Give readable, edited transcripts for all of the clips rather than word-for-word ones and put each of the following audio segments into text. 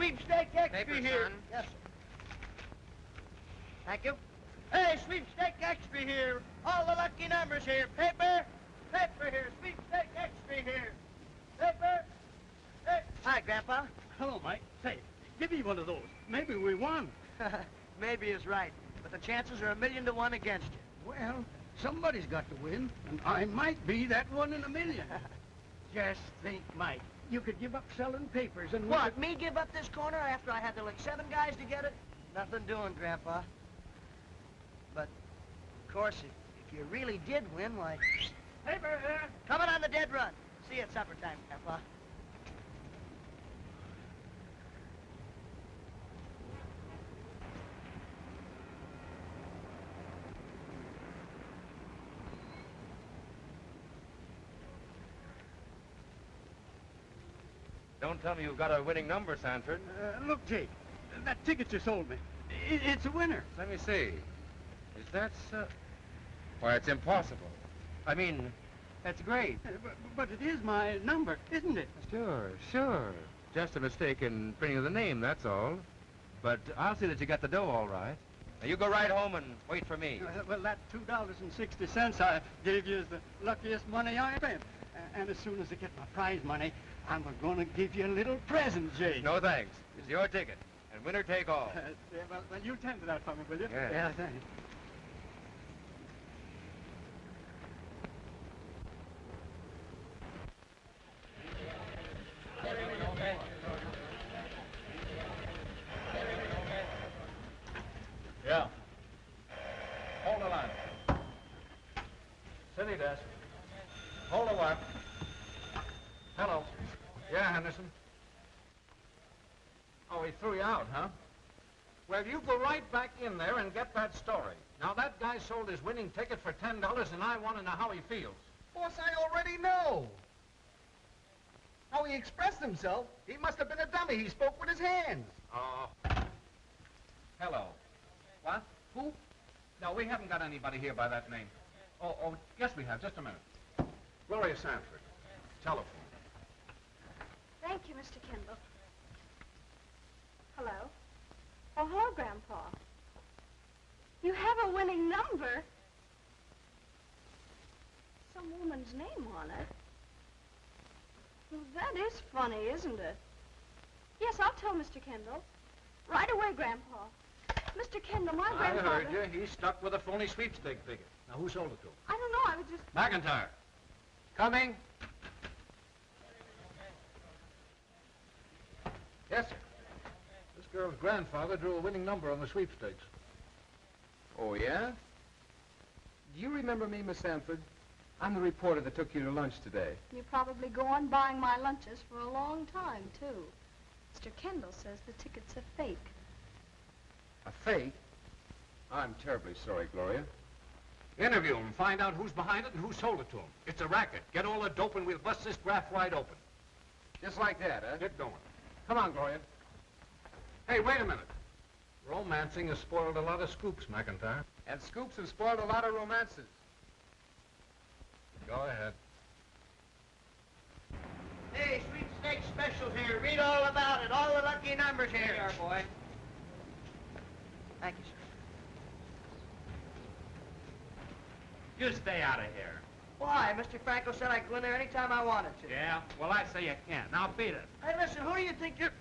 sweepstake extra Paper, here. son. Yes, sir. Thank you. Hey, sweepstake extra here. All the lucky numbers here. Paper. Paper here. Sweepstake extra here. Paper. Hey. Hi, Grandpa. Hello, Mike. Say, give me one of those. Maybe we won. Maybe is right, but the chances are 1,000,000 to 1 against you. Well, somebody's got to win, and I might be that 1 in 1,000,000. Just think, Mike, you could give up selling papers and... What, me give up this corner after I had to lick 7 guys to get it? Nothing doing, Grandpa. But, of course, if you really did win, why... Paper here. Coming on the dead run. See you at supper time, Grandpa. Don't tell me you've got a winning number, Sanford. Look, Jake, that ticket you sold me, it's a winner. Let me see. Is that so? Why, it's impossible. I mean, that's great. But it is my number, isn't it? Sure, sure. Just a mistake in printing of the name, that's all. But I'll see that you got the dough all right. Now, you go right home and wait for me. Well, that $2.60 I gave you is the luckiest money I spent. And as soon as I get my prize money, I'm going to give you a little present, Jake. No, thanks. It's your ticket. And winner take all. Yeah, well, you tend to that for me, will you? Yes. Yeah, thanks. Yeah. Hold the line. City desk. Hold the wire. Hello. Yeah, Henderson. Oh, he threw you out, huh? Well, you go right back in there and get that story. Now, that guy sold his winning ticket for $10, and I want to know how he feels. Boss, I already know. How he expressed himself, he must have been a dummy. He spoke with his hands. Oh. Hello. What? Who? No, we haven't got anybody here by that name. Oh, yes, we have. Just a minute. Gloria Sanford. Telephone. Thank you, Mr. Kendall. Hello? Oh, hello, Grandpa. You have a winning number. Some woman's name on it. Well, that is funny, isn't it? Yes, I'll tell Mr. Kendall. Right away, Grandpa. Mr. Kendall, my grandfather... I heard you. He's stuck with a phony sweepstake ticket. Now, who sold it to him? I don't know, I was just... McIntyre. Coming. Yes, sir. This girl's grandfather drew a winning number on the sweepstakes. Oh, yeah? Do you remember me, Miss Sanford? I'm the reporter that took you to lunch today. You probably go on buying my lunches for a long time, too. Mr. Kendall says the ticket's a fake. A fake? I'm terribly sorry, Gloria. Interview him, find out who's behind it and who sold it to him. It's a racket. Get all the dope and we'll bust this graft wide open. Just like that, huh? Get going. Come on, Gloria. Hey, wait a minute. Romancing has spoiled a lot of scoops, McIntyre. And scoops have spoiled a lot of romances. Go ahead. Hey, sweepstakes specials here. Read all about it. All the lucky numbers here. Here you are, boy. Thank you, sir. You stay out of here. Why? Mr. Franco said I could go in there anytime I wanted to. Yeah? Well, I say you can't. Now beat it. Hey, listen, who do you think you're...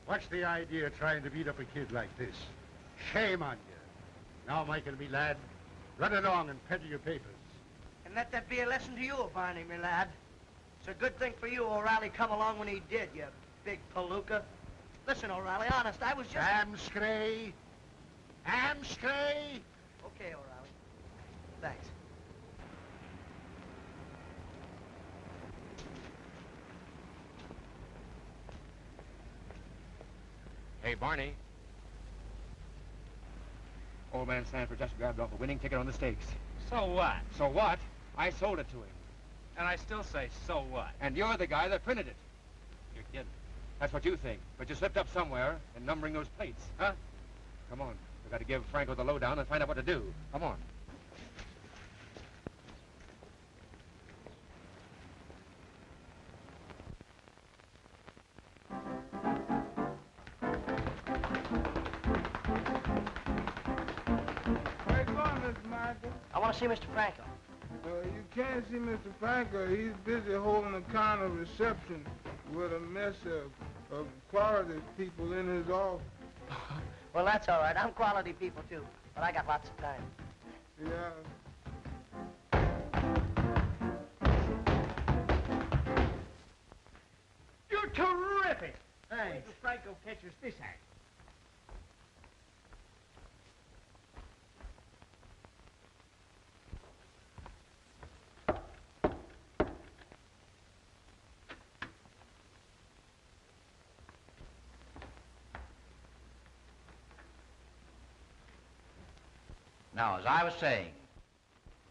What's the idea of trying to beat up a kid like this? Shame on you. Now, Michael, me lad, run along and peddle your papers. And let that be a lesson to you, Barney, me lad. It's a good thing for you O'Reilly come along when he did, you big palooka. Listen, O'Reilly, honest, I was just... Amscray! Amscray! Okay, O'Reilly. Thanks. Hey, Barney. Old man Sanford just grabbed off a winning ticket on the stakes. So what? So what? I sold it to him. And I still say, so what? And you're the guy that printed it. You're kidding. That's what you think. But you slipped up somewhere in numbering those plates, huh? Come on. We've got to give Franco the lowdown and find out what to do. Come on. Where you going, Mr. Michael? I want to see Mr. Franco. You can't see Mr. Franco. He's busy holding a kind of reception with a mess of quality people in his office. Well, that's all right. I'm quality people, too. But I got lots of time. Yeah. You're terrific. Thanks. Mr. Franco catches this act. Now, as I was saying,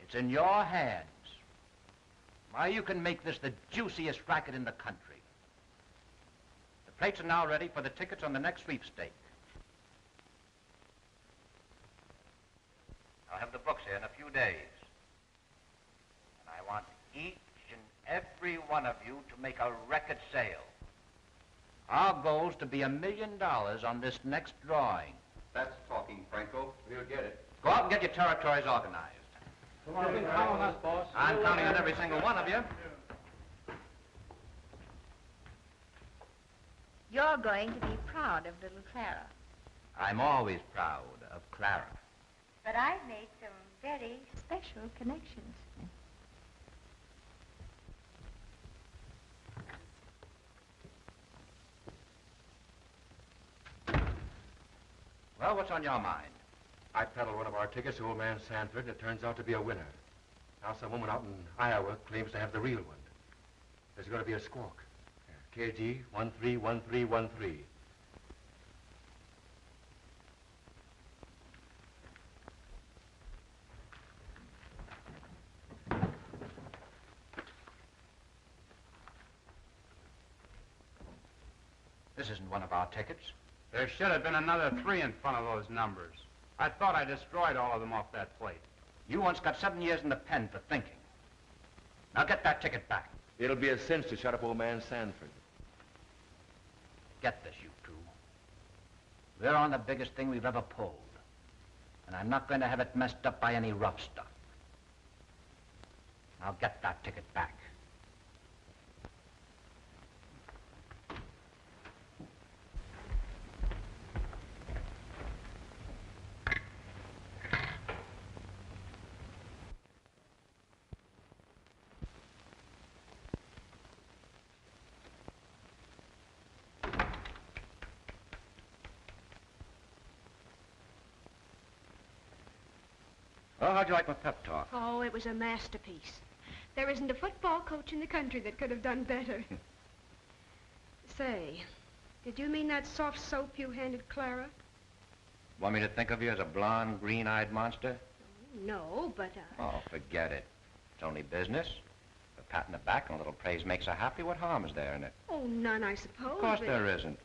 it's in your hands. Why, you can make this the juiciest racket in the country. The plates are now ready for the tickets on the next sweepstake. I'll have the books here in a few days. And I want each and every one of you to make a record sale. Our goal's to be $1 million on this next drawing. That's talking, Franco. We'll get it. Go out and get your territories organized. You can count on us, boss. I'm counting on every single one of you. You're going to be proud of little Clara. I'm always proud of Clara. But I've made some very special connections. Well, what's on your mind? I peddled one of our tickets to old man Sanford, and it turns out to be a winner. Now some woman out in Iowa claims to have the real one. There's going to be a squawk. KG 131313. This isn't one of our tickets. There should have been another 3 in front of those numbers. I thought I destroyed all of them off that plate. You once got 7 years in the pen for thinking. Now get that ticket back. It'll be a cinch to shut up old man Sanford. Get this, you two. We're on the biggest thing we've ever pulled. And I'm not going to have it messed up by any rough stuff. Now get that ticket back. Well, how'd you like my pep talk? Oh, it was a masterpiece. There isn't a football coach in the country that could have done better. Say, did you mean that soft soap you handed Clara? Want me to think of you as a blonde, green-eyed monster? No, but Oh, forget it. It's only business. A pat in the back and a little praise makes her happy. What harm is there in it? Oh, none, I suppose. Of course but- there isn't.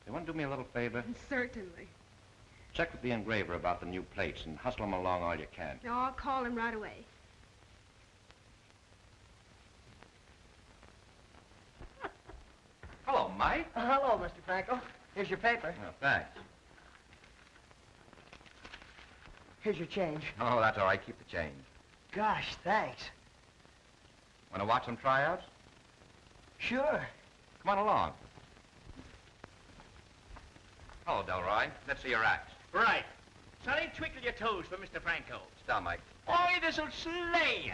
You want to do me a little favor? Certainly. Check with the engraver about the new plates and hustle them along all you can. No, I'll call him right away. Hello, Mike. Hello, Mr. Franco. Here's your paper. Oh, thanks. Here's your change. Oh, that's all right. Keep the change. Gosh, thanks. Want to watch some tryouts? Sure. Come on along. Hello, Delroy. Let's see your act. Right. Sonny, twinkle your toes for Mr. Franco. Sit down, Mike. Boy, this'll slay ya.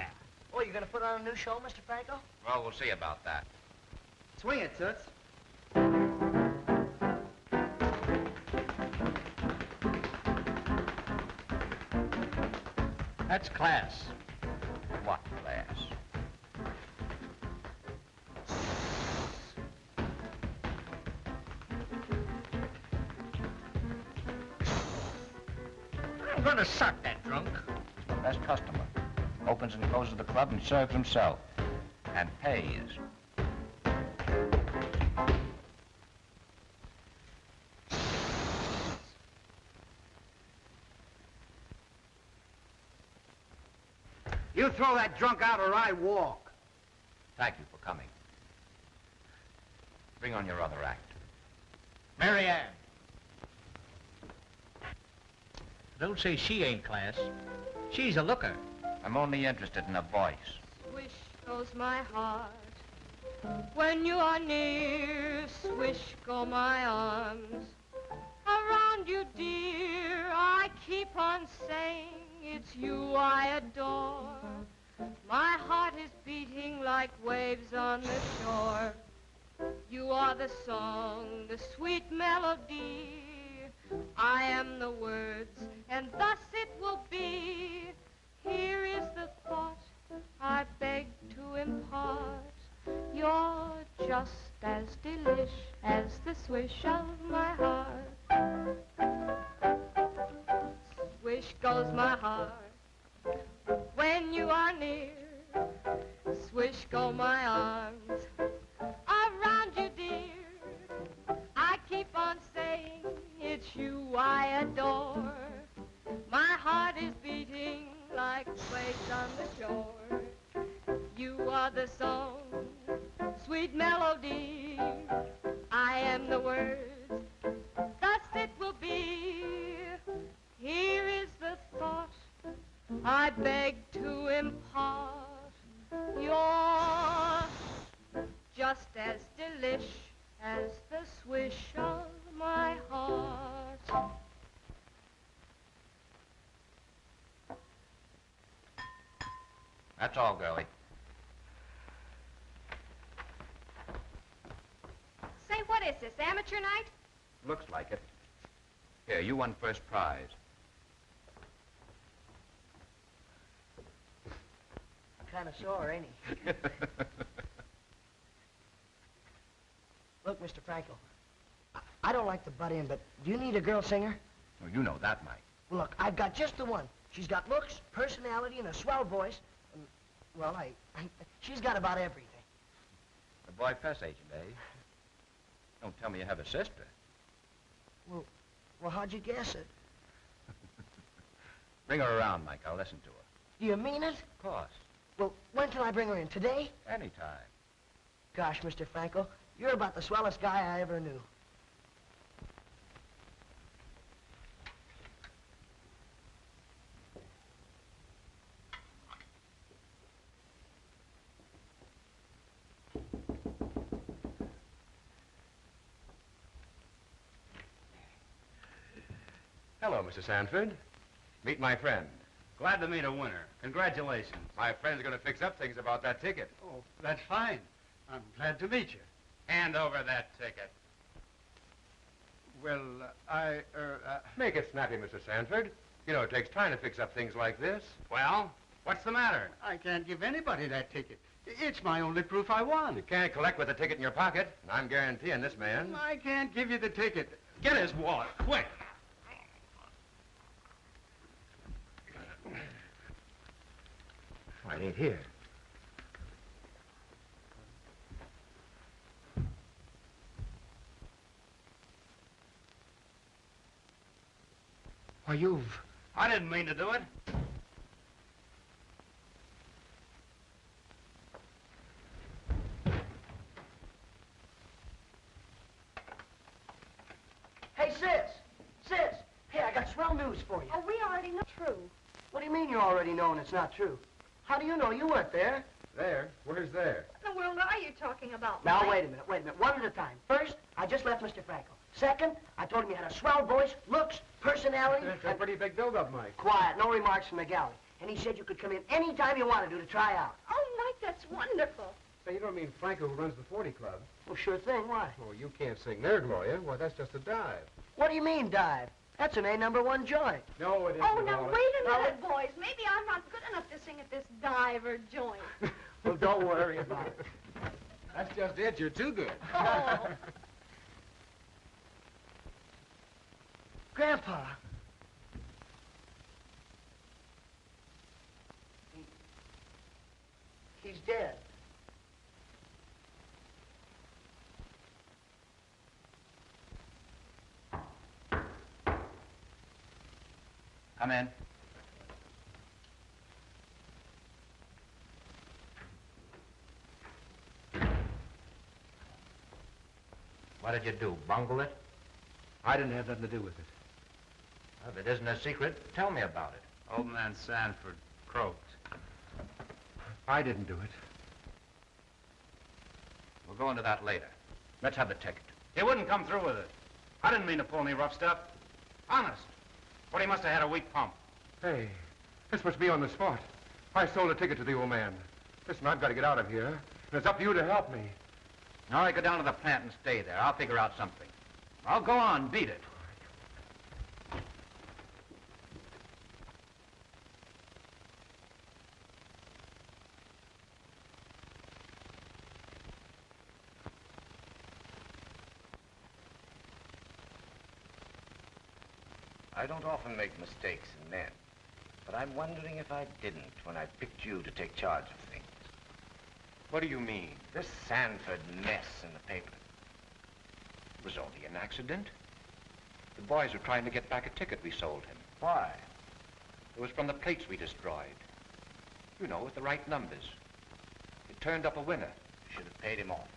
Oh, you gonna put on a new show, Mr. Franco? Well, we'll see about that. Swing it, Toots. That's class. What class? I'm gonna suck that drunk. Best customer. opens and closes the club and serves himself. And pays. You throw that drunk out or I walk. Thank you for coming. Bring on your other act. Mary Ann. Don't say she ain't class. She's a looker. I'm only interested in a voice. Swish goes my heart when you are near. Swish go my arms around you, dear. I keep on saying it's you I adore. My heart is beating like waves on the shore. You are the song, the sweet melody. I am the words, and thus it will be. Here is the thought I beg to impart. You're just as delish as the swish of my heart. Swish goes my heart when you are near. Swish go my arms around you, dear. I keep on saying it's you I adore. My heart is beating like waves on the shore. You are the song, sweet melody. I am the words, thus it will be. Here is the thought I beg to impart. You're just as delish as the swish of my heart. That's all, girlie. Say, what is this, amateur night? Looks like it. Here, you won first prize. Kind of sore, ain't he? Look, Mr. Franco, I don't like to butt in, but do you need a girl singer? Oh, you know that, Mike. Well, look, I've got just the one. She's got looks, personality, and a swell voice. And, well, she's got about everything. A boy press agent, eh? Don't tell me you have a sister. Well, how'd you guess it? Bring her around, Mike. I'll listen to her. Do you mean it? Of course. Well, when can I bring her in? Today? Anytime. Gosh, Mr. Franco, you're about the swellest guy I ever knew. Hello, Mr. Sanford. Meet my friend. Glad to meet a winner. Congratulations. My friend's going to fix up things about that ticket. Oh, that's fine. I'm glad to meet you. Hand over that ticket. Well, Make it snappy, Mr. Sanford. You know, it takes time to fix up things like this. Well, what's the matter? I can't give anybody that ticket. It's my only proof I won. You can't collect with the ticket in your pocket. And I'm guaranteeing this man. I can't give you the ticket. Get his wallet, quick. Why, it ain't here. Why, I didn't mean to do it. Hey, sis! Sis! Hey, I got swell news for you. Oh, we already know. True. What do you mean you already know and it's not true? How do you know? You weren't there. There? Where's there? What in the world are you talking about, Now, Mike? wait a minute. One at a time. First, I just left Mr. Franco. Second, I told him you had a swell voice, looks, personality, That's a pretty big build-up, Mike. Quiet, no remarks from the galley. And he said you could come in any time you wanted to try out. Oh, Mike, that's wonderful. Say, you don't mean Franco who runs the 40 Club? Well, sure thing. Why? Oh, you can't sing there, Gloria. Well, that's just a dive. What do you mean, dive? That's an A1 joint. No, it isn't. Oh, now, Wallace. wait a minute, boys. Maybe I'm not good enough to sing at this diver joint. Well, don't worry about it. That's just it. You're too good. Oh. Grandpa. dead. Come in. What did you do, bungle it? I didn't have nothing to do with it. Well, if it isn't a secret, tell me about it. Old man Sanford croaked. I didn't do it. We'll go into that later. Let's have the ticket. He wouldn't come through with it. I didn't mean to pull any rough stuff. Honest. But he must have had a weak pump. Hey, this must be on the spot. I sold a ticket to the old man. Listen, I've got to get out of here. And it's up to you to help me. All right, go down to the plant and stay there. I'll figure out something. I'll go on, beat it. I don't often make mistakes in men, but I'm wondering if I didn't when I picked you to take charge of things. What do you mean? This Sanford mess in the paper. It was only an accident. The boys were trying to get back a ticket we sold him. Why? It was from the plates we destroyed. You know, with the right numbers. It turned up a winner. Should have paid him off.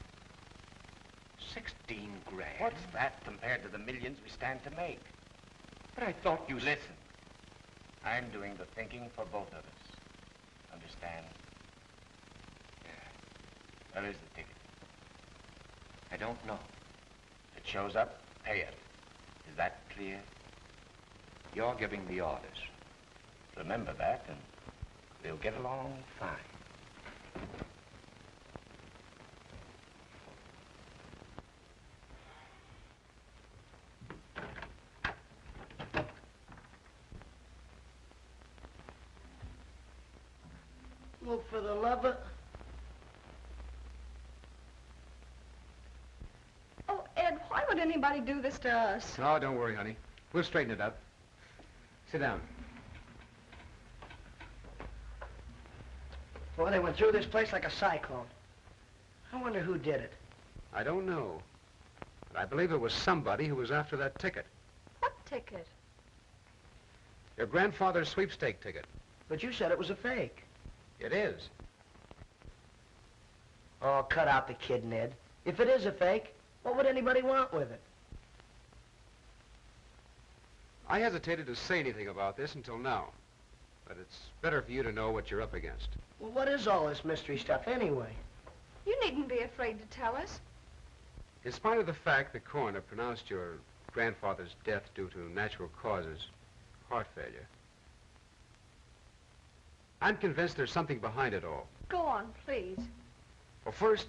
16 grand. What's that compared to the millions we stand to make? But I thought you... Listen. I'm doing the thinking for both of us. Understand? Yeah. Where is the ticket? I don't know. If it shows up, pay it. Is that clear? You're giving the orders. Remember that, and we'll get along fine. Well, for the love of... Oh, Ed, why would anybody do this to us? Oh, don't worry, honey. We'll straighten it up. Sit down. Boy, they went through this place like a cyclone. I wonder who did it. I don't know. But I believe it was somebody who was after that ticket. What ticket? Your grandfather's sweepstake ticket. But you said it was a fake. It is. Oh, cut out the kid, Ned. If it is a fake, what would anybody want with it? I hesitated to say anything about this until now. But it's better for you to know what you're up against. Well, what is all this mystery stuff anyway? You needn't be afraid to tell us. In spite of the fact the coroner pronounced your grandfather's death due to natural causes, heart failure, I'm convinced there's something behind it all. Go on, please. Well, first,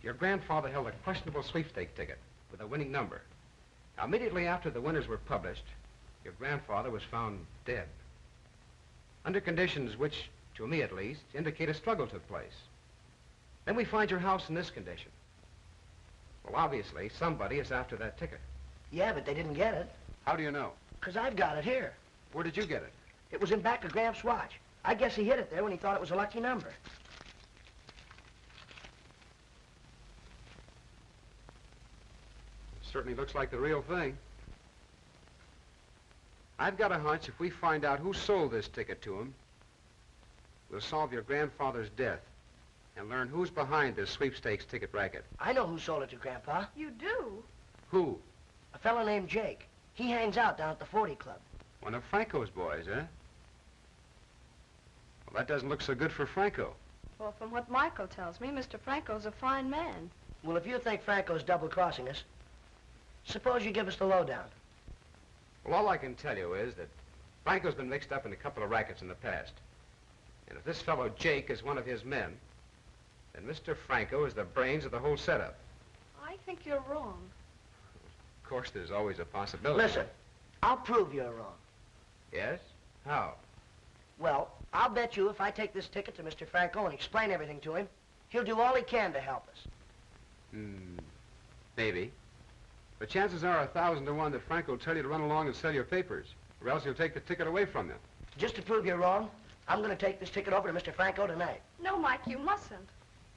your grandfather held a questionable sweepstake ticket with a winning number. Now, immediately after the winners were published, your grandfather was found dead. Under conditions which, to me at least, indicate a struggle took place. Then we find your house in this condition. Well, obviously, somebody is after that ticket. Yeah, but they didn't get it. How do you know? 'Cause I've got it here. Where did you get it? It was in back of Gramps' watch. I guess he hid it there when he thought it was a lucky number. Certainly looks like the real thing. I've got a hunch if we find out who sold this ticket to him, we'll solve your grandfather's death and learn who's behind this sweepstakes ticket racket. I know who sold it to Grandpa. You do? Who? A fellow named Jake. He hangs out down at the 40 Club. One of Franco's boys, huh? Well, that doesn't look so good for Franco. Well, from what Michael tells me, Mr. Franco's a fine man. Well, if you think Franco's double-crossing us, suppose you give us the lowdown. Well, all I can tell you is that Franco's been mixed up in a couple of rackets in the past. And if this fellow Jake is one of his men, then Mr. Franco is the brains of the whole setup. I think you're wrong. Of course, there's always a possibility. Listen, I'll prove you're wrong. Yes? How? Well, I'll bet you if I take this ticket to Mr. Franco and explain everything to him, he'll do all he can to help us. Maybe. But chances are 1,000 to 1 that Franco will tell you to run along and sell your papers, or else he'll take the ticket away from you. Just to prove you're wrong, I'm going to take this ticket over to Mr. Franco tonight. No, Mike, you mustn't.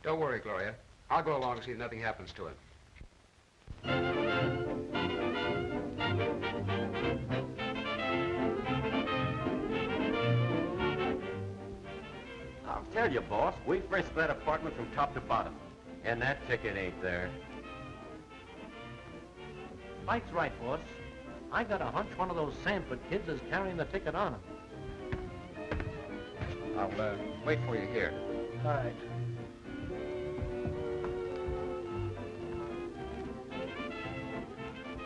Don't worry, Gloria. I'll go along and see that nothing happens to him. I'll tell you, boss, we frisked that apartment from top to bottom. And that ticket ain't there. Mike's right, boss. I got a hunch one of those Sanford kids is carrying the ticket on him. I'll wait for you here. All right.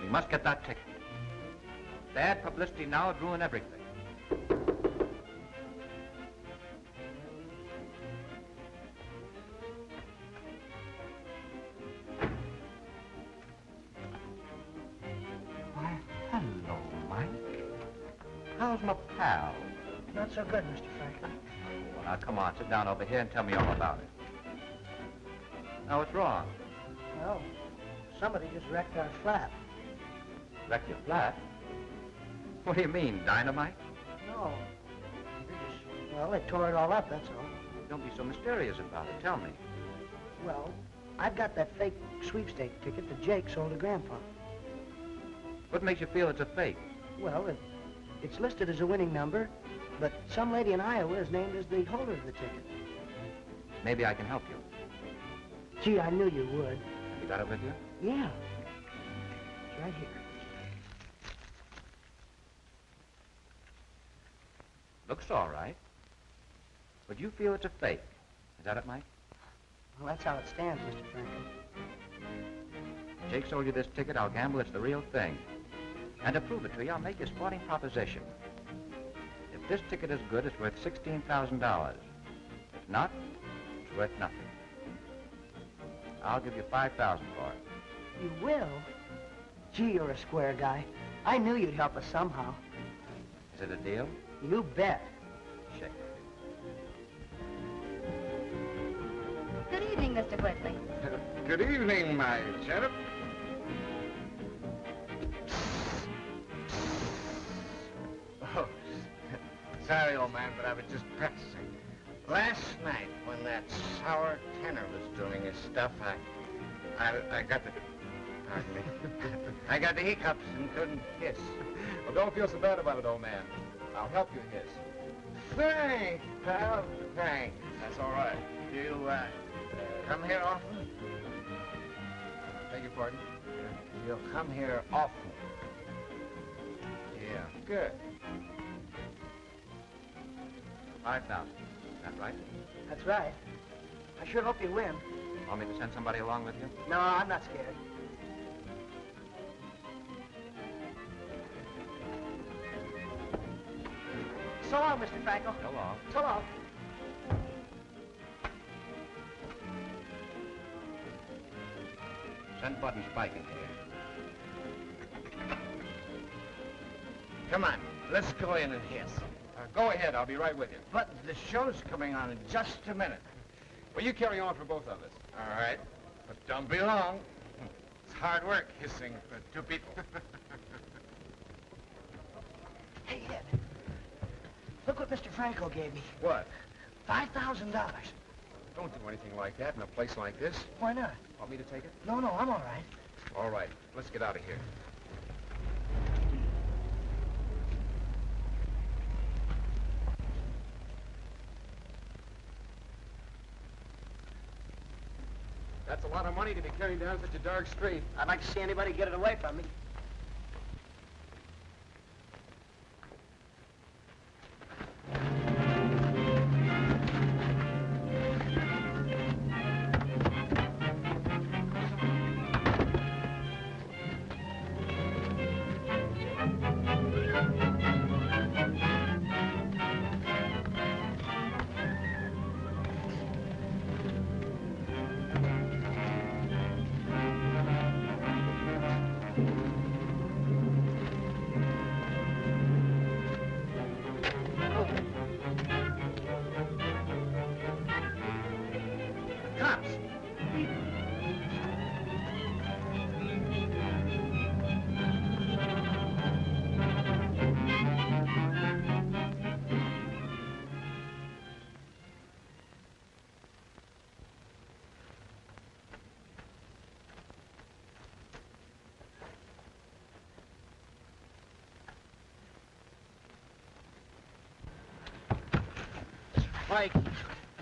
We must get that ticket. Bad publicity now would ruin everything. Why, hello, Mike. How's my pal? Not so good, Mr. Franklin. Well, now, come on, sit down over here and tell me all about it. Now, what's wrong? Well, somebody just wrecked our flat. Wreck your flat? What do you mean, dynamite? No. Well, they tore it all up, that's all. Don't be so mysterious about it. Tell me. Well, I've got that fake sweepstake ticket that Jake sold to Grandpa. What makes you feel it's a fake? Well, it's listed as a winning number, but some lady in Iowa is named as the holder of the ticket. Maybe I can help you. Gee, I knew you would. You got it with you? Yeah. It's right here. Looks all right. But you feel it's a fake. Is that it, Mike? Well, that's how it stands, Mr. Franklin. Jake sold you this ticket. I'll gamble it's the real thing. And to prove it to you, I'll make you a sporting proposition. If this ticket is good, it's worth $16,000. If not, it's worth nothing. I'll give you $5,000 for it. You will? Gee, you're a square guy. I knew you'd help us somehow. Is it a deal? You bet. Shake. Good evening, Mr. Whitley. Good evening, my cherub. Oh, sorry, old man, but I was just practicing. Last night, when that sour tenor was doing his stuff, I got the... Pardon me. I got the hiccups and couldn't hiss. Well, don't feel so bad about it, old man. I'll help you hiss. Thanks, pal, thanks. That's all right. You, come here often? Beg your pardon? You'll come here often. Yeah. Good. 5,000. Is that right? That's right. I sure hope you win. Want me to send somebody along with you? No, I'm not scared. So long, Mr. Frankel. So long. So long. Send Bud and Spike in here. Come on, let's go in and hiss. Go ahead. I'll be right with you. But the show's coming on in just a minute. Well, you carry on for both of us. All right, but don't be long. It's hard work hissing for two people. Hey, Ed. Look what Mr. Franco gave me. What? $5,000. Don't do anything like that in a place like this. Why not? Want me to take it? No, I'm all right. All right. Let's get out of here. That's a lot of money to be carrying down such a dark street. I'd like to see anybody get it away from me. Mike.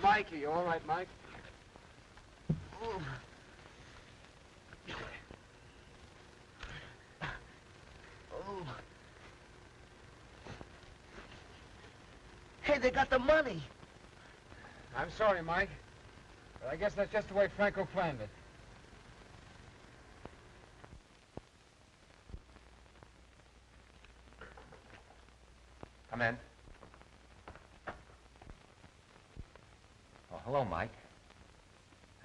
Mike, are you all right, Mike? Oh. Oh. Hey, they got the money. I'm sorry, Mike. But I guess that's just the way Franco planned it. Come in. Oh, hello, Mike.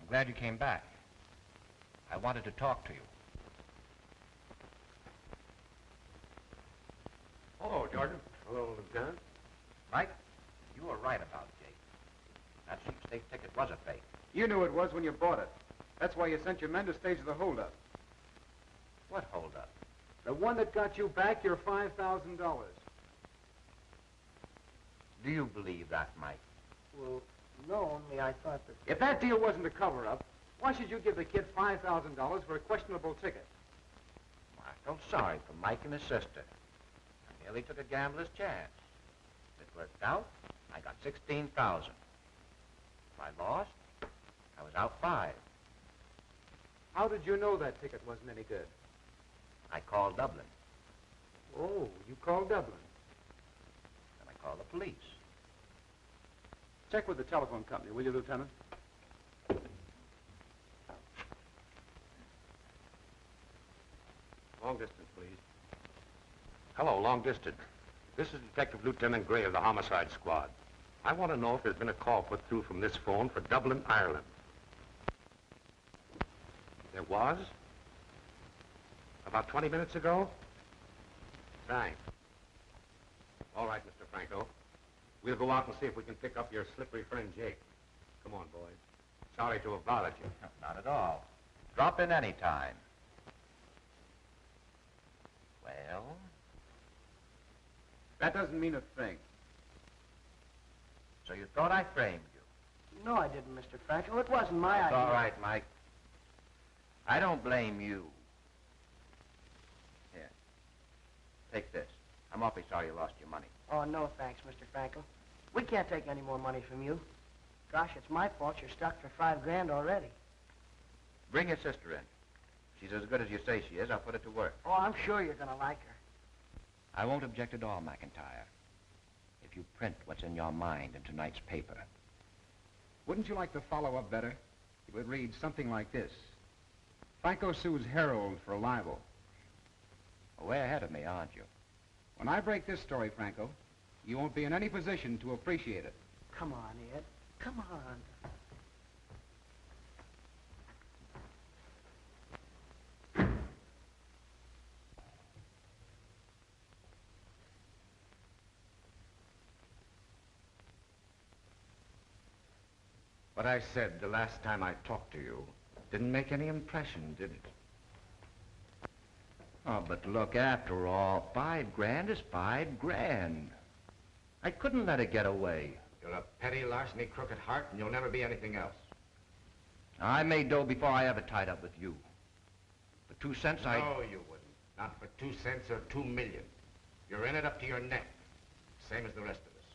I'm glad you came back. I wanted to talk to you. Hello, Jordan. Hello, Lieutenant. Mike, you were right about Jake. That sweepstake ticket was a fake. You knew it was when you bought it. That's why you sent your men to stage the holdup. What holdup? The one that got you back your $5,000. Do you believe that, Mike? Well, no, only I thought that... If that deal wasn't a cover-up, why should you give the kid $5,000 for a questionable ticket? I felt sorry for Mike and his sister. I merely took a gambler's chance. If it worked out, I got $16,000. If I lost, I was out 5. How did you know that ticket wasn't any good? I called Dublin. Oh, you called Dublin. Then I called the police. Check with the telephone company, will you, Lieutenant? Long distance, please. Hello, long distance. This is Detective Lieutenant Gray of the Homicide Squad. I want to know if there's been a call put through from this phone for Dublin, Ireland. There was? About 20 minutes ago? Thanks. All right, Mr. Franco. We'll go out and see if we can pick up your slippery friend Jake. Come on, boys. Sorry to have bothered you. Not at all. Drop in any time. Well? That doesn't mean a thing. So you thought I framed you? No, I didn't, Mr. Franco. It wasn't my That's idea. all right, Mike. I don't blame you. Here. Take this. I'm awfully sorry you lost your money. Oh, no, thanks, Mr. Franco. We can't take any more money from you. Gosh, it's my fault you're stuck for $5,000 already. Bring your sister in. She's as good as you say she is. I'll put it to work. Oh, I'm sure you're going to like her. I won't object at all, McIntyre. If you print what's in your mind in tonight's paper. Wouldn't you like the follow-up better? It would read something like this. Franco sues Harold for libel. Well, way ahead of me, aren't you? When I break this story, Franco, you won't be in any position to appreciate it. Come on, Ed. Come on. What I said the last time I talked to you didn't make any impression, did it? Oh, but look, after all, $5,000 is $5,000. I couldn't let it get away. You're a petty, larceny, crook at heart, and you'll never be anything else. I made dough before I ever tied up with you. For 2 cents, I... No, you wouldn't. Not for 2 cents or 2 million. You're in it up to your neck, same as the rest of us.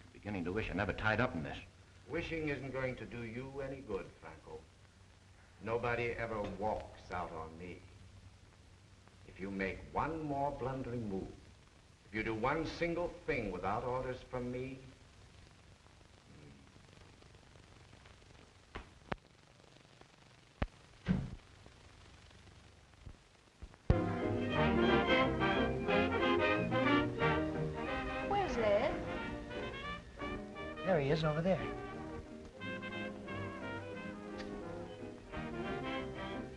I'm beginning to wish I never tied up in this. Wishing isn't going to do you any good, Franco. Nobody ever walks out on me. If you make one more blundering move, if you do one single thing without orders from me, Where's Ed? There he is, over there.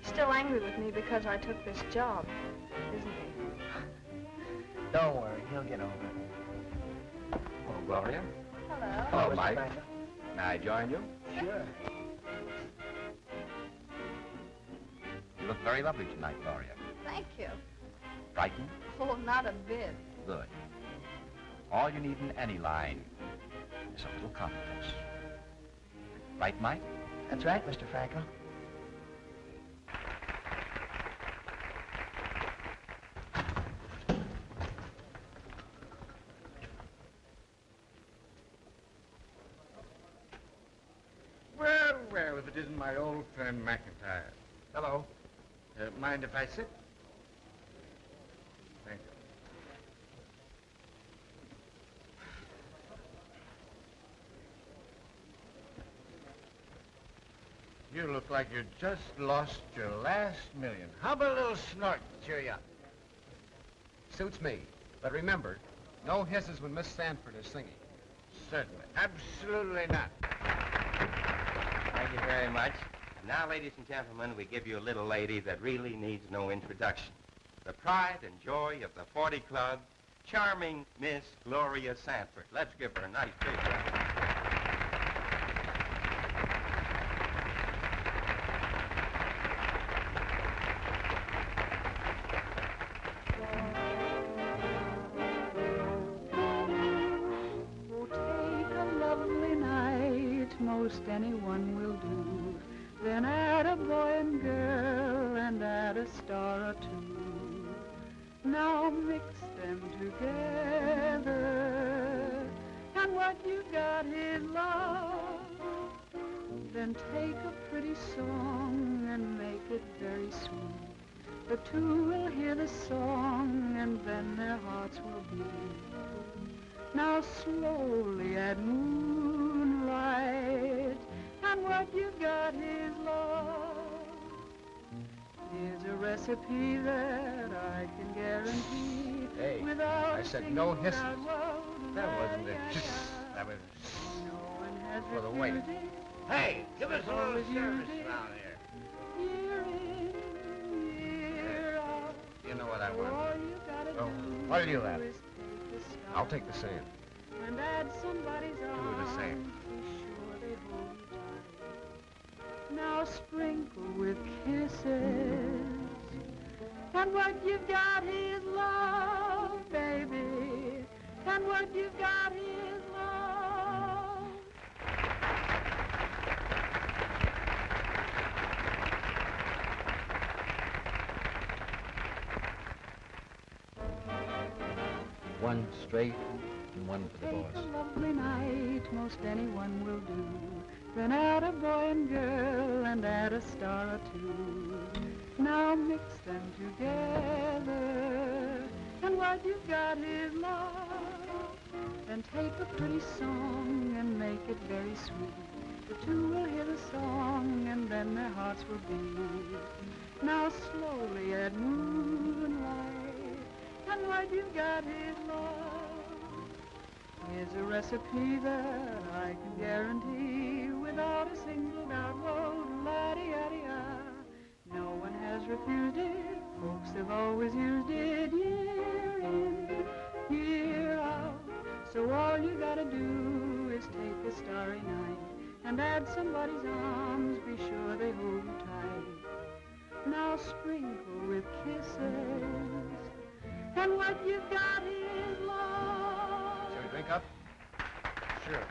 Still angry with me because I took this job, isn't he? Don't worry, he'll get over it. Oh, Gloria. Hello. Hello, Mr. Mike. Franco. May I join you? Sure. You look very lovely tonight, Gloria. Thank you. Frightened? Oh, not a bit. Good. All you need in any line is a little confidence. Right, Mike? That's right, Mr. Franco. it isn't my old friend McIntyre. Hello. Mind if I sit? Thank you. You look like you just lost your last million. How about a little snort to cheer you up? Suits me. But remember, no hisses when Miss Sanford is singing. Certainly. Absolutely not. Thank you very much. And now, ladies and gentlemen, we give you a little lady that really needs no introduction. The pride and joy of the 40 Club, charming Miss Gloria Sanford. Let's give her a nice big round. Most anyone will do. Then add a boy and girl and add a star or two. Now mix them together, and what you got is love. Then take a pretty song and make it very sweet. The two will hear the song and then their hearts will beat. Now slowly add moonlight, and what you got is love. Here's a recipe that I can guarantee. Hey, without I said no hisses. That wasn't a hiss. That was for the waiter. Hey, give us a little service around here. Year in, year out. You know what I want. All you gotta Oh, do what'll you have? is take the start I'll take the sand. and add somebody's Do arms. the same. Be sure they hold you tight. Now sprinkle with kisses, and what you've got is love, baby. And what you've got is love. One straight and one for the Take boss. a lovely night, most anyone will do. Then add a boy and girl and add a star or two. Now mix them together, and what you've got is love. Then take a pretty song and make it very sweet. The two will hear the song and then their hearts will beat. Now slowly add moonlight, and what you've got is love. Here's a recipe that I can guarantee without a single doubt. Whoa, la-di-ya-di-ya. No one has refused it. Folks have always used it year in, year out. So all you gotta do is take a starry night and add somebody's arms. Be sure they hold you tight. Now sprinkle with kisses, and what you've got is love. Shall we drink up? Sure.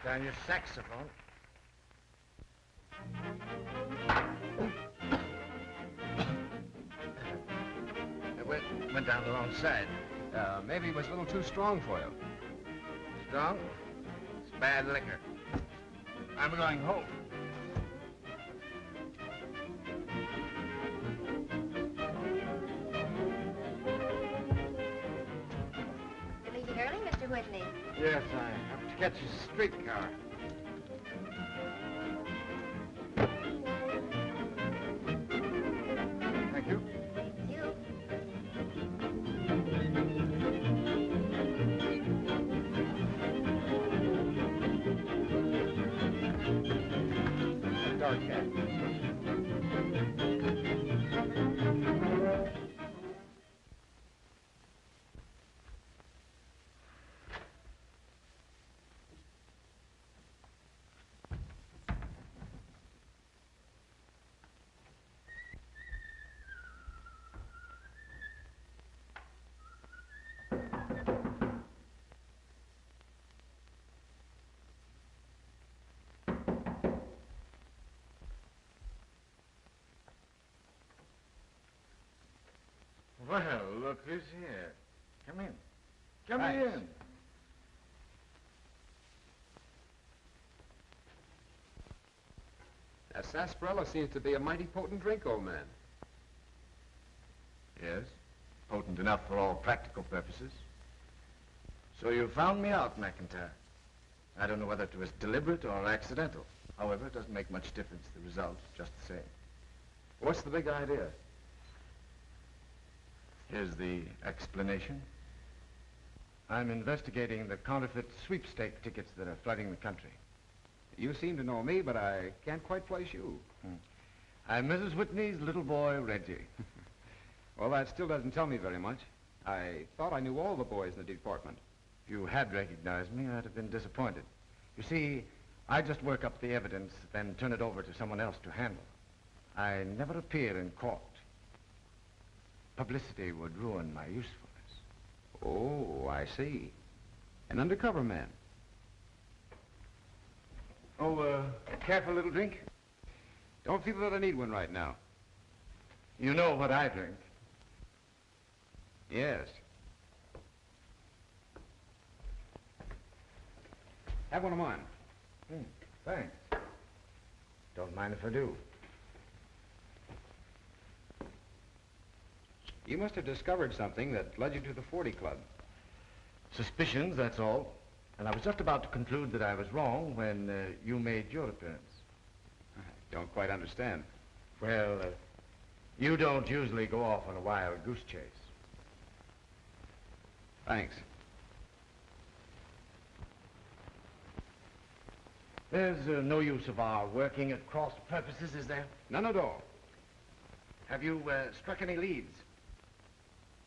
Down your saxophone. It went down the wrong side. Maybe it was a little too strong for you. Strong? It's bad liquor. I'm going home. You're leaving early, Mr. Whitney. Yes, I have to catch a streetcar. Thank you. You. Dark cat. Well, look who's here. Come in. Come Thanks. in. sarsaparilla seems to be a mighty potent drink, old man. Yes, potent enough for all practical purposes. So you found me out, McIntyre. I don't know whether it was deliberate or accidental. However, it doesn't make much difference. The result, just the same. What's the big idea? Here's the explanation. I'm investigating the counterfeit sweepstake tickets that are flooding the country. You seem to know me, but I can't quite place you. I'm Mrs. Whitney's little boy, Reggie. Well, that still doesn't tell me very much. I thought I knew all the boys in the department. If you had recognized me, I'd have been disappointed. You see, I just work up the evidence, then turn it over to someone else to handle. I never appear in court. Publicity would ruin my usefulness. Oh, I see. An undercover man. Oh, care for a little drink? Don't feel that I need one right now. You know what I drink. Yes. Have one of mine. Thanks. Don't mind if I do. You must have discovered something that led you to the 40 Club. Suspicions, that's all. And I was just about to conclude that I was wrong when you made your appearance. I don't quite understand. Well, you don't usually go off on a wild goose chase. Thanks. There's no use of our working at cross purposes, is there? None at all. Have you struck any leads?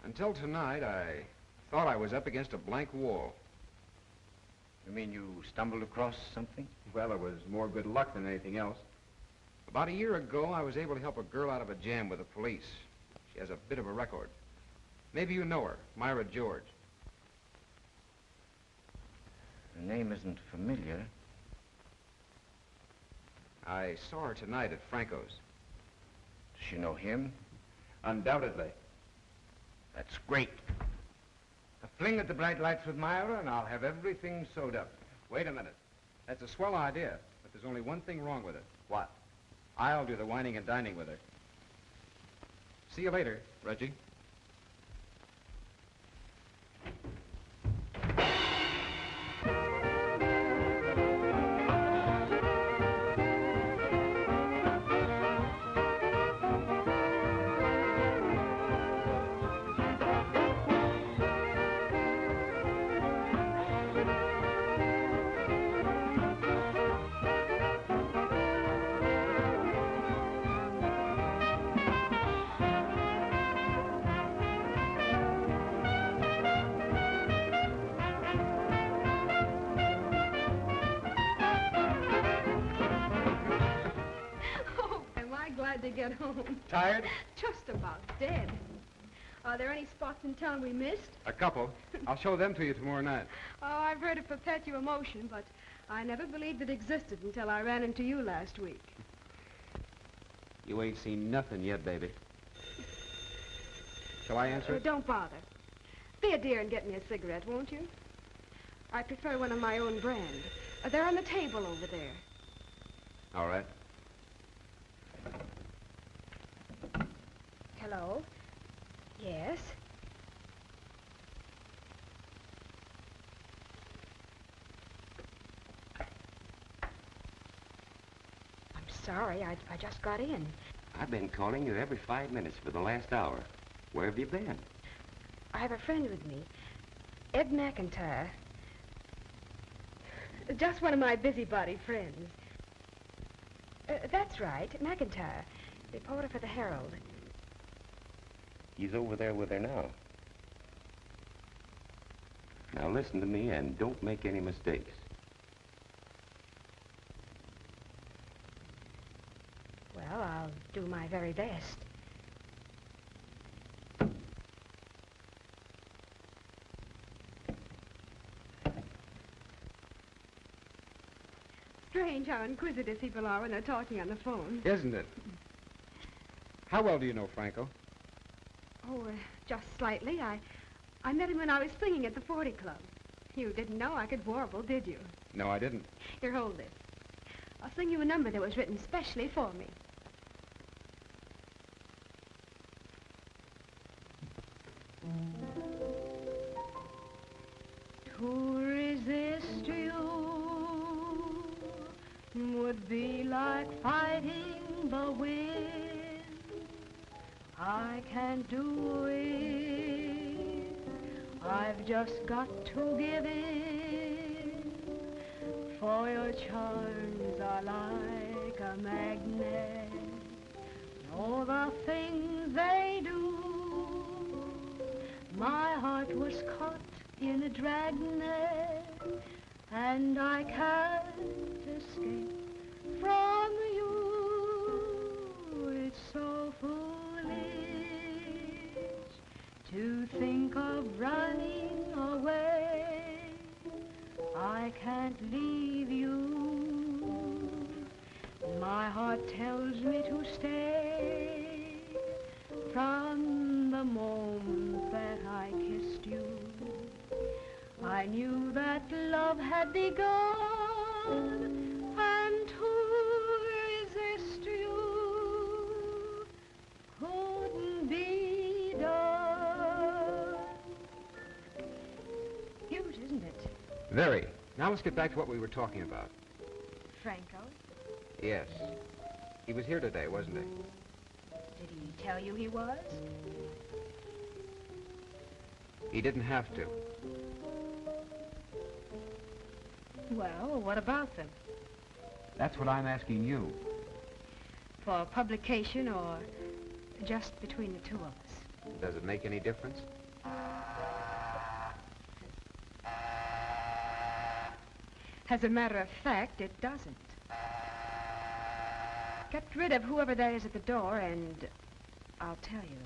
Until tonight, I thought I was up against a blank wall. You mean you stumbled across something? Well, it was more good luck than anything else. About a year ago, I was able to help a girl out of a jam with the police. She has a bit of a record. Maybe you know her, Myra George. The name isn't familiar. I saw her tonight at Franco's. Does she know him? Undoubtedly. That's great. A fling at the bright lights with Myra, and I'll have everything sewed up. Wait a minute. That's a swell idea, but there's only one thing wrong with it. What? I'll do the whining and dining with her. See you later, Reggie. To get home. Tired? Just about dead. Are there any spots in town we missed? A couple. I'll show them to you tomorrow night. Oh, I've heard of perpetual motion, but I never believed it existed until I ran into you last week. You ain't seen nothing yet, baby. Shall I answer it? Don't bother. Be a dear and get me a cigarette, won't you? I prefer one of my own brand. They're on the table over there. All right. Hello? Yes? I'm sorry, I just got in. I've been calling you every 5 minutes for the last hour. Where have you been? I have a friend with me, Ed McIntyre. Just one of my busybody friends. That's right, McIntyre, reporter for the Herald. He's over there with her now. Now listen to me and don't make any mistakes. Well, I'll do my very best. Strange how inquisitive people are when they're talking on the phone. Isn't it? How well do you know Franco? Oh, just slightly. I met him when I was singing at the 40 Club. You didn't know I could warble, did you? No, I didn't. Here, hold this. I'll sing you a number that was written specially for me. To resist you would be like fighting the wind. I can't do it. I've just got to give in. For your charms are like a magnet. All the things they do. My heart was caught in a dragnet, and I can't escape from you. It's so foolish to think of running away. I can't leave you. My heart tells me to stay from the moment that I kissed you. I knew that love had begun, and to resist you couldn't be done. Huge, isn't it? Very. Now let's get back to what we were talking about. Franco, Yes. He was here today, wasn't he? did he tell you he was? He didn't have to. Well, what about them? That's what I'm asking you. For publication or just between the two of us? Does it make any difference? As a matter of fact, it doesn't. Get rid of whoever that is at the door, and I'll tell you.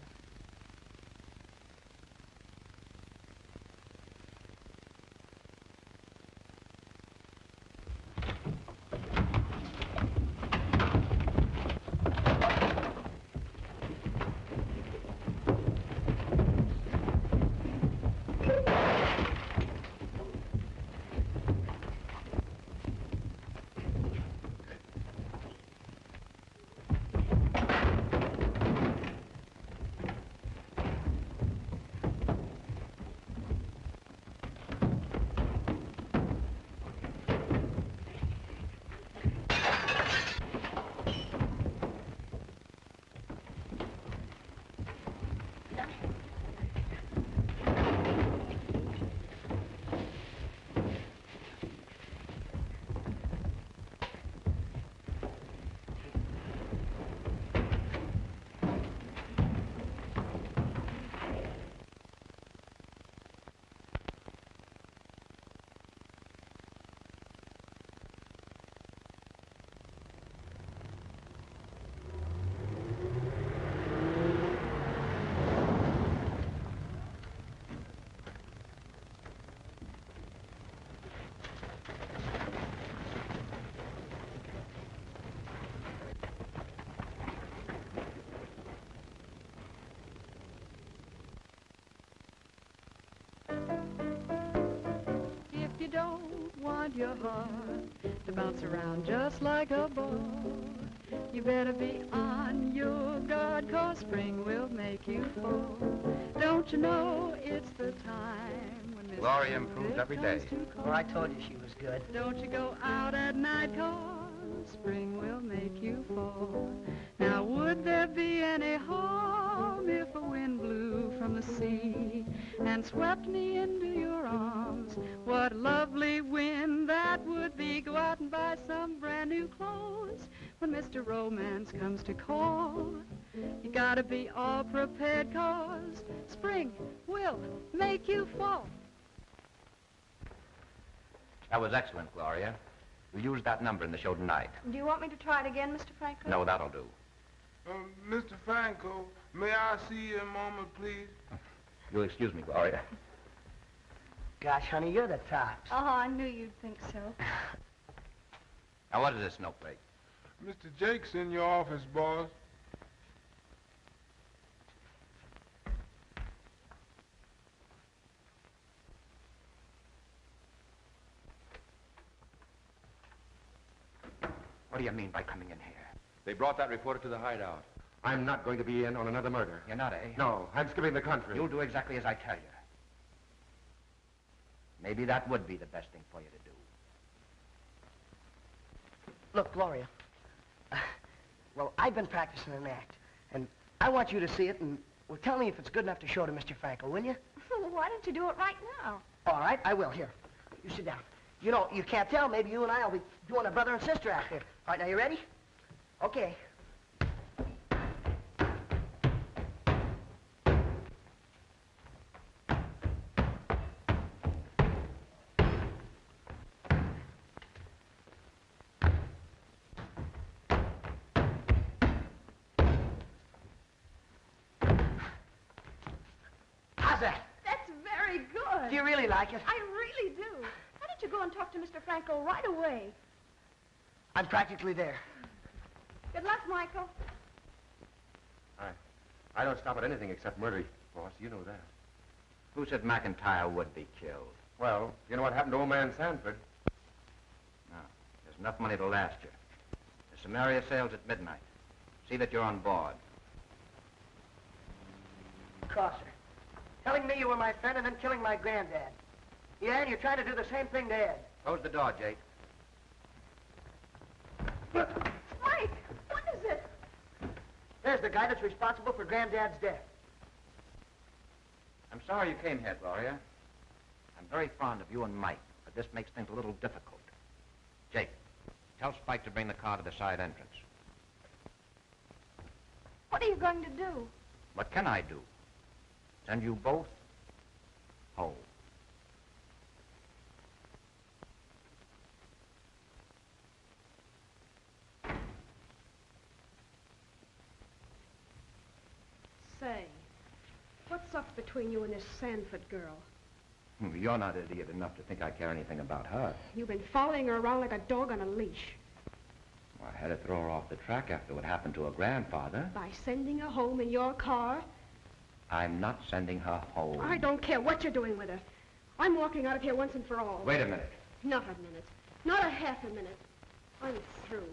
You don't want your heart to bounce around just like a ball. You better be on your guard, 'cause spring will make you fall. Don't you know it's the time when Miss Gloria improves every day. Well, I told you she was good. Don't you go out at night, 'cause spring will make you fall. Now would there be any harm if a wind blew from the sea and swept me into your arms? What lovely wind that would be. Go out and buy some brand new clothes when Mr. Romance comes to call. You gotta be all prepared, 'cause spring will make you fall. That was excellent, Gloria. You used that number in the show tonight. Do you want me to try it again, Mr. Franklin? No, that'll do. Mr. Franco, may I see you a moment, please? You'll excuse me, Gloria. Gosh, honey, you're the tops. Oh, I knew you'd think so. Now, what is this, Snowflake? Mr. Jake's in your office, boss. What do you mean by coming in here? They brought that reporter to the hideout. I'm not going to be in on another murder. You're not, eh? No, I'm skipping the country. You'll do exactly as I tell you. Maybe that would be the best thing for you to do. Look, Gloria. Well, I've been practicing an act, and I want you to see it, and well, tell me if it's good enough to show to Mr. Franco, will you? Well, why don't you do it right now? All right, I will. Here, you sit down. You know, you can't tell. Maybe you and I will be doing a brother and sister act here. All right, now you ready? Okay. How's that? That's very good. Do you really like it? I really do. Why don't you go and talk to Mr. Franco right away? I'm practically there. Good luck, Michael. I don't stop at anything except murder, boss. You know that. Who said McIntyre would be killed? Well, you know what happened to old man Sanford? No. There's enough money to last you. The Samaria sails at midnight. See that you're on board. Crosser. Telling me you were my friend and then killing my granddad. Yeah, and you're trying to do the same thing to Ed. Close the door, Jake. Mike, what is it? There's the guy that's responsible for Granddad's death. I'm sorry you came here, Gloria. I'm very fond of you and Mike, but this makes things a little difficult. Jake, tell Spike to bring the car to the side entrance. What are you going to do? What can I do? Send you both home. Say, what's up between you and this Sanford girl? You're not idiot enough to think I care anything about her. You've been following her around like a dog on a leash. Well, I had to throw her off the track after what happened to her grandfather. By sending her home in your car? I'm not sending her home. I don't care what you're doing with her. I'm walking out of here once and for all. Wait a minute. Not a minute. Not a half a minute. I'm through.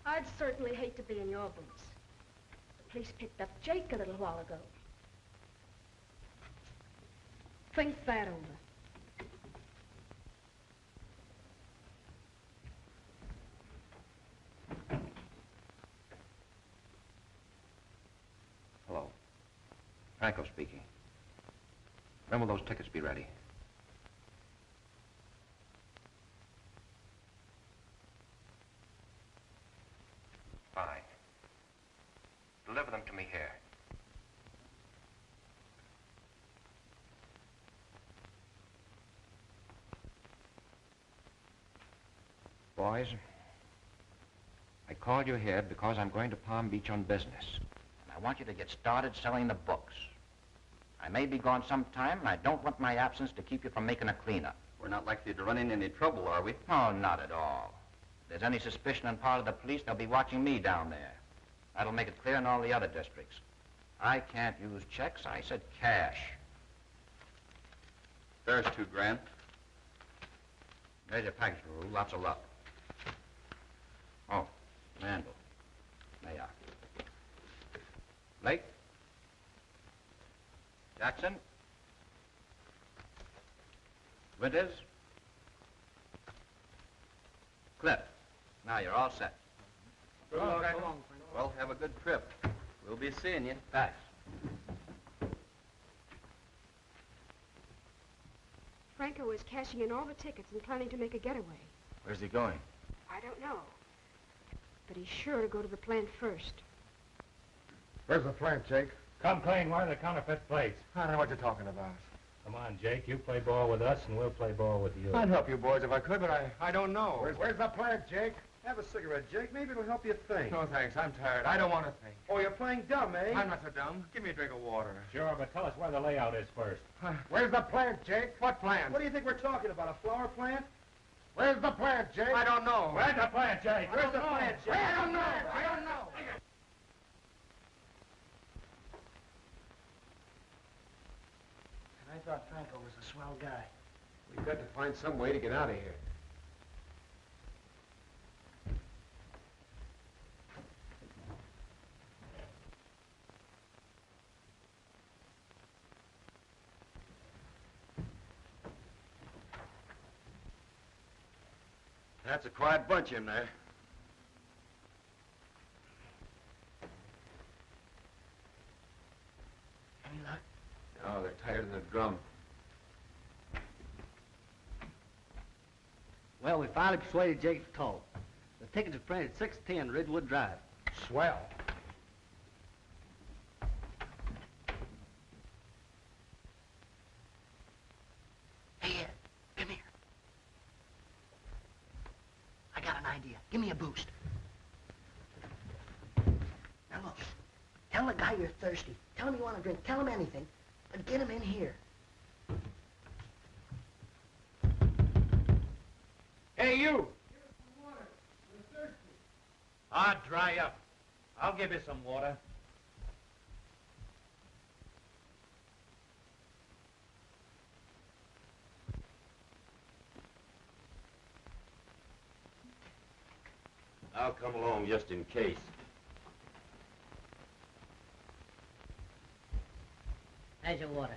I'd certainly hate to be in your boots. The police picked up Jake a little while ago. Think that over. Hello. Franco speaking. When will those tickets be ready? Fine. Deliver them to me here. Boys, I called you here because I'm going to Palm Beach on business. And I want you to get started selling the books. I may be gone some time, and I don't want my absence to keep you from making a cleanup. We're not likely to run into any trouble, are we? Oh, not at all. If there's any suspicion on part of the police, they'll be watching me down there. That'll make it clear in all the other districts. I can't use checks. I said cash. There's $2,000. There's your package, Rule. Lots of luck. Oh, Randall. There you are. Blake? Jackson? Winters? Cliff. Now you're all set. Good luck. Well, have a good trip. We'll be seeing you. Thanks. Franco is cashing in all the tickets and planning to make a getaway. Where's he going? I don't know. But he's sure to go to the plant first. Where's the plant, Jake? Come clean, where are the counterfeit plates? I don't know what you're talking about. Come on, Jake, you play ball with us and we'll play ball with you. I'd help you boys if I could, but I don't know. Where's the plant, Jake? Have a cigarette, Jake. Maybe it'll help you think. No, thanks. I'm tired. I don't want to think. Oh, you're playing dumb, eh? I'm not so dumb. Give me a drink of water. Sure, but tell us where the layout is first. Where's the plant, Jake? What plant? What do you think we're talking about, a flower plant? Where's the plant, Jake? I don't know. Where's the plant, Jake? Where's the plant, Jake? I don't know. I don't know. And I thought Franco was a swell guy. We've got to find some way to get out of here. That's a quiet bunch in there. Any luck? No, they're tired of the drum. Well, we finally persuaded Jake to call. The tickets are printed 610 Ridgewood Drive. Swell. Hey, Ed, come here. I got an idea. Give me a boost. Now look, tell the guy you're thirsty. Tell him you want a drink. Tell him anything, but get him in here. Hey, you! Ah, dry up. I'll give you some water. I'll come along just in case. How's your water?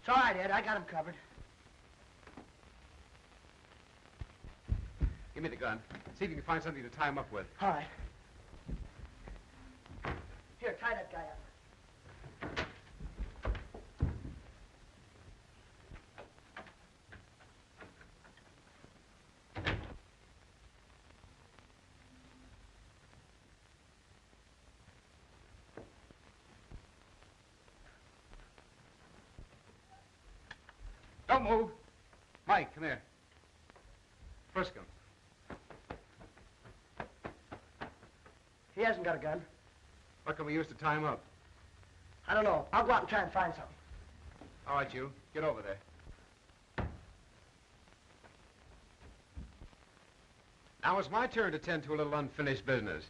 It's all right, Ed. I got him covered. Give me the gun. See if you can find something to tie him up with. All right. Here, tie that guy up. Don't move. Mike, come here. Frisk him. He hasn't got a gun. What can we use to tie him up? I don't know. I'll go out and try and find something. All right, you. Get over there. Now it's my turn to tend to a little unfinished business.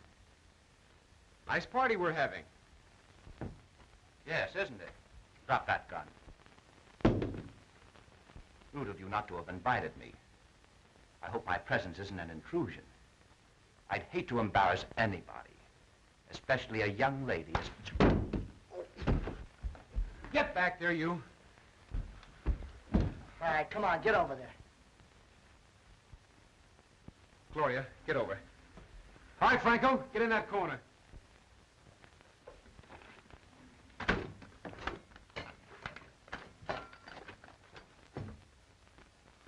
Nice party we're having. Yes, isn't it? Drop that gun. Rude of you not to have invited me. I hope my presence isn't an intrusion. I'd hate to embarrass anybody, especially a young lady as... Get back there, you. All right, come on, get over there. Gloria, get over. All right, Franco, get in that corner.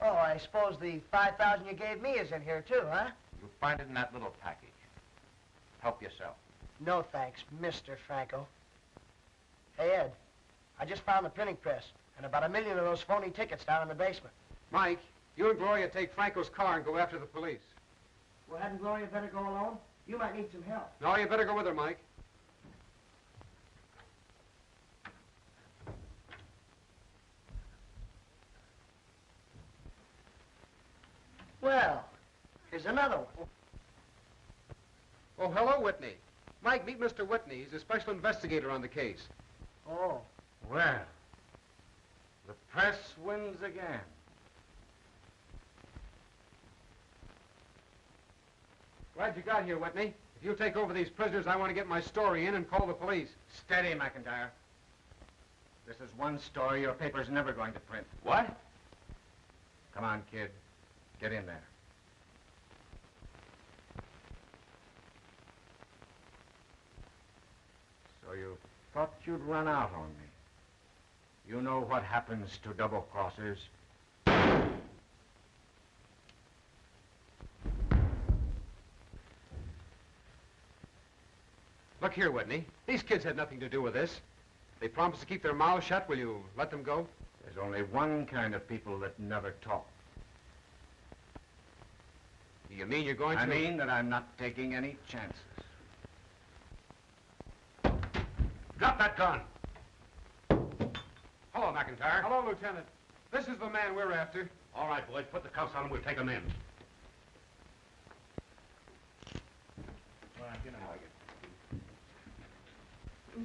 Oh, I suppose the 5,000 you gave me is in here, too, huh? You'll find it in that little package. Help yourself. No thanks, Mr. Franco. Hey, Ed, I just found the printing press and about 1 million of those phony tickets down in the basement. Mike, you and Gloria take Franco's car and go after the police. Well, hadn't Gloria better go alone? You might need some help. No, you better go with her, Mike. Well, here's another one. Oh, hello, Whitney. Mike, meet Mr. Whitney. He's a special investigator on the case. Oh. Well, press wins again. Glad you got here, Whitney. If you'll take over these prisoners, I want to get my story in and call the police. Steady, McIntyre. This is one story your paper's never going to print. What? Come on, kid. Get in there. So you thought you'd run out on me. You know what happens to double-crossers. Look here, Whitney. These kids had nothing to do with this. They promised to keep their mouths shut. Will you let them go? There's only one kind of people that never talk. You mean you're going to... I mean that I'm not taking any chances. Drop that gun! Hello, McIntyre. Hello, Lieutenant. This is the man we're after. All right, boys, put the cuffs on him. We'll take him in.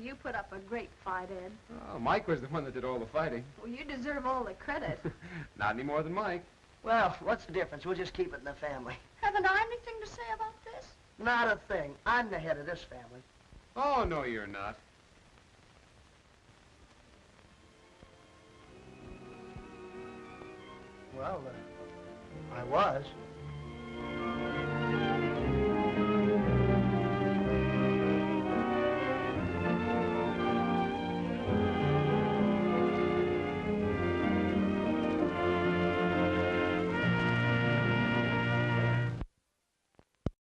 You put up a great fight, Ed. Oh, Mike was the one that did all the fighting. Well, you deserve all the credit. Not any more than Mike. Well, what's the difference? We'll just keep it in the family. Haven't I anything to say about this? Not a thing. I'm the head of this family. Oh, no, you're not. Well, I was.